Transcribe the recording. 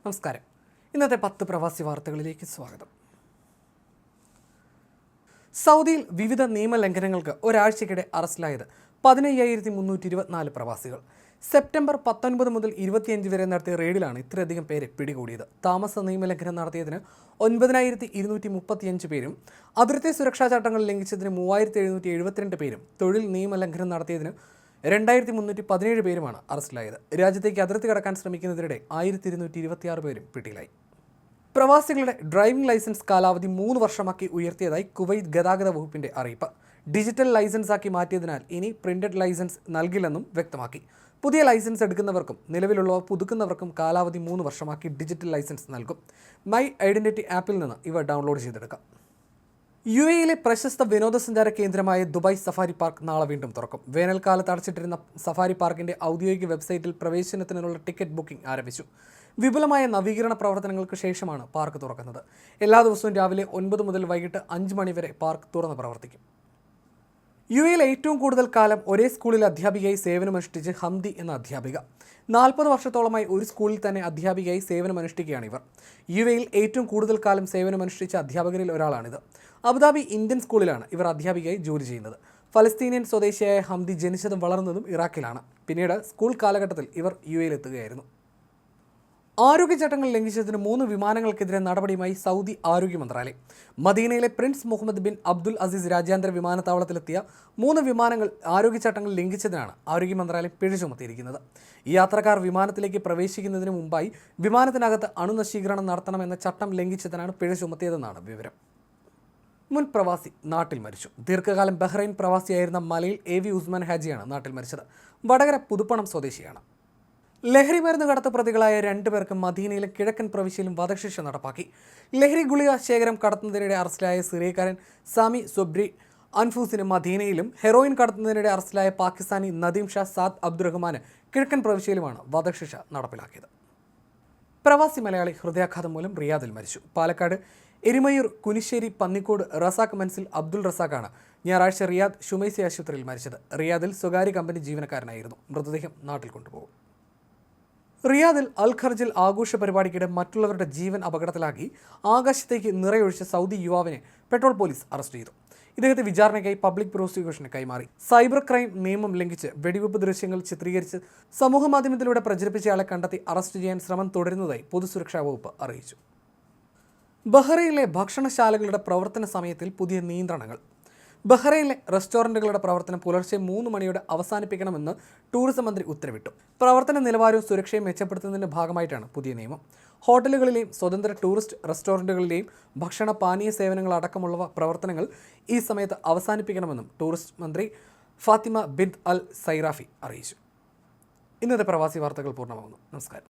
നമസ്കാരം. ഇന്നത്തെ 10 പ്രവാസി വാർത്തകളിലേക്ക് സ്വാഗതം. സൗദിയിൽ വിവിധ നിയമലംഘനങ്ങൾക്ക് ഒരാഴ്ചക്കിടെ അറസ്റ്റിലായത് 15,324 പ്രവാസികൾ. സെപ്റ്റംബർ 19 മുതൽ 25 വരെ നടത്തിയ റെയ്ഡിലാണ് ഇത്രയധികം പേരെ പിടികൂടിയത്. താമസ നിയമലംഘനം നടത്തിയതിന് 9,235 പേരും, അതിർത്തി സുരക്ഷാ ചട്ടങ്ങൾ ലംഘിച്ചതിന് 3,772 പേരും, തൊഴിൽ നിയമലംഘനം നടത്തിയതിന് 2,317 പേരുമാണ് അറസ്റ്റിലായത്. രാജ്യത്തേക്ക് അതിർത്തി കടക്കാൻ ശ്രമിക്കുന്നതിനിടെ 1,226 പേരും പിടിയിലായി. പ്രവാസികളുടെ ഡ്രൈവിംഗ് ലൈസൻസ് കാലാവധി 3 വർഷമാക്കി ഉയർത്തിയതായി കുവൈറ്റ് ഗതാഗത വകുപ്പിന്റെ അറിയിപ്പ്. ഡിജിറ്റൽ ലൈസൻസാക്കി മാറ്റിയതിനാൽ ഇനി പ്രിന്റഡ് ലൈസൻസ് നൽകില്ലെന്നും വ്യക്തമാക്കി. പുതിയ ലൈസൻസ് എടുക്കുന്നവർക്കും നിലവിലുള്ളവ പുതുക്കുന്നവർക്കും കാലാവധി 3 വർഷമാക്കി ഡിജിറ്റൽ ലൈസൻസ് നൽകും. മൈ ഐഡന്റിറ്റി ആപ്പിൽ നിന്ന് ഇവ ഡൗൺലോഡ് ചെയ്തെടുക്കാം. UAEയിലെ പ്രശസ്ത വിനോദസഞ്ചാര കേന്ദ്രമായ ദുബായ് സഫാരി പാർക്ക് നാളെ വീണ്ടും തുറക്കും. വേനൽക്കാലത്ത് അടച്ചിട്ടിരുന്ന സഫാരി പാർക്കിന്റെ ഔദ്യോഗിക വെബ്സൈറ്റിൽ പ്രവേശനത്തിനുള്ള ടിക്കറ്റ് ബുക്കിംഗ് ആരംഭിച്ചു. വിപുലമായ നവീകരണ പ്രവർത്തനങ്ങൾക്ക് ശേഷമാണ് പാർക്ക് തുറക്കുന്നത്. എല്ലാ ദിവസവും രാവിലെ 9 മുതൽ വൈകിട്ട് 5 മണി വരെ പാർക്ക് തുറന്ന് പ്രവർത്തിക്കും. UAEയിൽ ഏറ്റവും കൂടുതൽ കാലം ഒരേ സ്കൂളിൽ അധ്യാപികയായി സേവനമനുഷ്ഠിച്ച് ഹംദി എന്ന അധ്യാപിക. 40 വർഷത്തോളമായി ഒരു സ്കൂളിൽ തന്നെ അധ്യാപികയായി സേവനമനുഷ്ഠിക്കുകയാണ് ഇവർ. UAEയിൽ ഏറ്റവും കൂടുതൽ കാലം സേവനമനുഷ്ഠിച്ച അധ്യാപകരിൽ ഒരാളാണിത്. അബുദാബി ഇന്ത്യൻ സ്കൂളിലാണ് ഇവർ അധ്യാപികയായി ജോലി ചെയ്യുന്നത്. ഫലസ്തീനിയൻ സ്വദേശിയായ ഹംദി ജനിച്ചതും വളർന്നതും ഇറാഖിലാണ്. പിന്നീട് സ്കൂൾ കാലഘട്ടത്തിൽ ഇവർ UAEയിൽ എത്തുകയായിരുന്നു. ആരോഗ്യചട്ടങ്ങൾ ലംഘിച്ചതിന് 3 വിമാനങ്ങൾക്കെതിരെ നടപടിയുമായി സൗദി ആരോഗ്യ മന്ത്രാലയം. മദീനയിലെ prince Muhammad bin Abdul Aziz രാജ്യാന്തര വിമാനത്താവളത്തിലെത്തിയ 3 വിമാനങ്ങൾ ആരോഗ്യചട്ടങ്ങൾ ലംഘിച്ചതിനാണ് ആരോഗ്യ മന്ത്രാലയം പിഴ ചുമത്തിയിരിക്കുന്നത്. ഈ യാത്രക്കാർ വിമാനത്തിലേക്ക് പ്രവേശിക്കുന്നതിന് മുമ്പായി വിമാനത്തിനകത്ത് അണുനശീകരണം നടത്തണമെന്ന ചട്ടം ലംഘിച്ചതിനാണ് പിഴ ചുമത്തിയതെന്നാണ് വിവരം. മുൻ പ്രവാസി നാട്ടിൽ മരിച്ചു. ദീർഘകാലം ബഹ്റൈൻ പ്രവാസിയായിരുന്ന മലയിൽ AV ഉസ്മാൻ ഹാജിയാണ് നാട്ടിൽ മരിച്ചത്. വടകര പുതുപ്പണം സ്വദേശിയാണ്. ലഹരി മരുന്ന് കടത്ത് പ്രതികളായ 2 പേർക്ക് മദീനയിലും കിഴക്കൻ പ്രവിശ്യയിലും വധശിക്ഷ നടപ്പാക്കി. ലഹരി ഗുളിക ശേഖരം കടത്തുന്നതിനിടെ അറസ്റ്റിലായ സിറിയക്കാരൻ സാമി സൊബ്രി അൻഫൂസിന് മദീനയിലും, ഹെറോയിൻ കടത്തുന്നതിനിടെ അറസ്റ്റിലായ പാകിസ്ഥാനി നദീം ഷാ സാദ് അബ്ദുറഹ്മാന് കിഴക്കൻ പ്രവിശ്യയിലുമാണ് വധശിക്ഷ നടപ്പിലാക്കിയത്. പ്രവാസി മലയാളി ഹൃദയാഘാതം മൂലം റിയാദിൽ മരിച്ചു. പാലക്കാട് എരിമയൂർ കുനിശ്ശേരി പന്നിക്കോട് റസാഖ് മൻസിൽ അബ്ദുൾ റസാഖാണ് ഞായറാഴ്ച റിയാദ് ഷുമൈസി ആശുപത്രിയിൽ മരിച്ചത്. റിയാദിൽ സ്വകാര്യ കമ്പനി ജീവനക്കാരനായിരുന്നു. മൃതദേഹം നാട്ടിൽ കൊണ്ടുപോകും. റിയാദിൽ അൽ ഖർജിൽ ആഘോഷ പരിപാടിക്കിടെ മറ്റുള്ളവരുടെ ജീവൻ അപകടത്തിലാക്കി ആകാശത്തേക്ക് നിറയൊഴിച്ച സൗദി യുവാവിനെ പെട്രോൾ പോലീസ് അറസ്റ്റ് ചെയ്തു. ഇദ്ദേഹത്തെ വിചാരണയ്ക്കായി പബ്ലിക് പ്രോസിക്യൂഷന് കൈമാറി. സൈബർ ക്രൈം നിയമം ലംഘിച്ച് വെടിവെപ്പ് ദൃശ്യങ്ങൾ ചിത്രീകരിച്ച് സമൂഹമാധ്യമത്തിലൂടെ പ്രചരിപ്പിച്ചയാളെ കണ്ടെത്തി അറസ്റ്റ് ചെയ്യാൻ ശ്രമം തുടരുന്നതായി പൊതുസുരക്ഷാ വകുപ്പ് അറിയിച്ചു. ബഹ്റൈനിലെ ഭക്ഷണശാലകളുടെ പ്രവർത്തന സമയത്തിൽ പുതിയ നിയന്ത്രണങ്ങൾ. ബഹ്റൈനിലെ റെസ്റ്റോറൻറ്റുകളുടെ പ്രവർത്തനം പുലർച്ചെ 3 മണിയോടെ അവസാനിപ്പിക്കണമെന്ന് ടൂറിസം മന്ത്രി ഉത്തരവിട്ടു. പ്രവർത്തന നിലവാരവും സുരക്ഷയും മെച്ചപ്പെടുത്തുന്നതിൻ്റെ ഭാഗമായിട്ടാണ് പുതിയ നിയമം. ഹോട്ടലുകളിലെയും സ്വതന്ത്ര ടൂറിസ്റ്റ് റെസ്റ്റോറൻറ്റുകളിലെയും ഭക്ഷണ പാനീയ സേവനങ്ങൾ അടക്കമുള്ള പ്രവർത്തനങ്ങൾ ഈ സമയത്ത് അവസാനിപ്പിക്കണമെന്നും ടൂറിസ്റ്റ് മന്ത്രി ഫാത്തിമ ബിൻത് അൽ സൈറാഫി അറിയിച്ചു. ഇന്നത്തെ പ്രവാസി വാർത്തകൾ പൂർണ്ണമാകുന്നു. നമസ്കാരം.